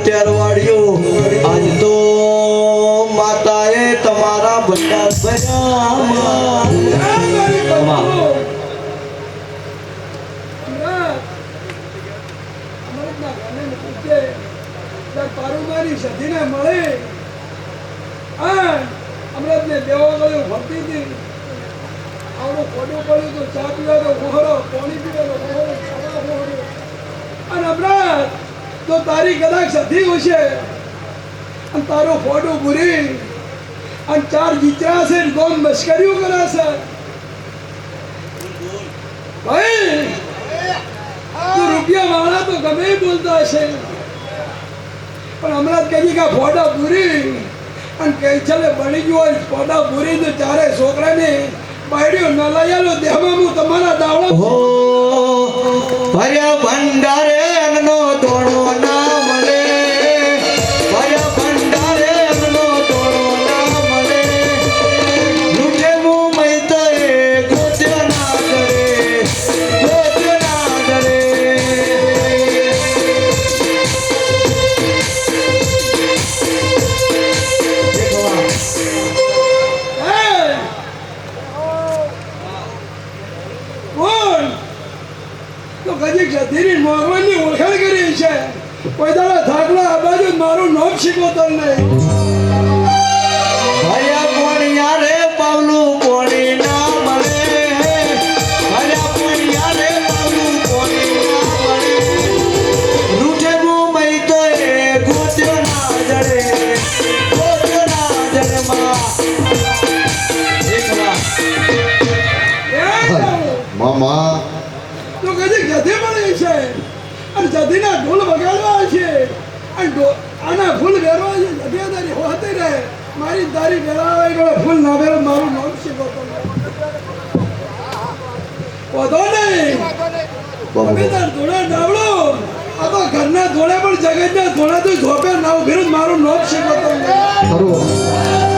ત્યારવાડિયો આજ તો માતાએ તમારા ભંડાર પારુમારી સધીને મળે અમૃત ને દેવો ગયો ભરતી હતી આવડું ખોટું પડ્યું તો ચા પીવા તો મોહરો પાણી પીવા તો મોહરો ખાવા મોહરો અને અમૃત તો તારી કદાચ સધી હશે અને તારું ખોટું ભૂરી અને ચાર જીચરા છે ગોમ મશ્કરીઓ કરાશે ભાઈ તું રૂપિયા વાળા તો ગમે બોલતા હશે પણ હમણાં કહી કે ફોટા પૂરી અને કઈ ચાલે બની ગયો હોય ફોટા પૂરી તો ચારે છોકરાને બાયડીઓ ન લઈ આલો દેવામાં હું તમારા દાવડો ભર્યા ભંડારે એમનો તોડો ના મળે ભર્યા ભંડારે એમનો તોડો ના મળે લૂટે મું મૈતે ગોત્ય ના કરે ગોત્ય ના કરે ધીરી મોગવાની ઓળખાણ કરી છે કોઈ દાડા થાકલા આ બાજુ મારું નામ શીખવતો નહીં ભર્યા કોણિયા રે પાવલું કોણી ના મળે ભર્યા કોણિયા રે પાવલું કોણી ના મળે રૂઠે મું મૈતે ગોત્ય ના જડે ગોત્ય ના જડમાં મામા તો કદી જધી મળે છે અને જધીના ઢોલ વગાડવા છે અને આના ફૂલ વેરવા છે જધીદારી હોતે રહે મારી તારી વેરાવે ગળે ફૂલ ના વેર મારું નામ શીખવતો વધો નહીં અમે તાર ધોળા ડાવડો આ તો ઘરના ધોળે પણ જગતના ધોળે તો ઝોપે ના ઉભેરું મારું નામ શીખવતો ખરું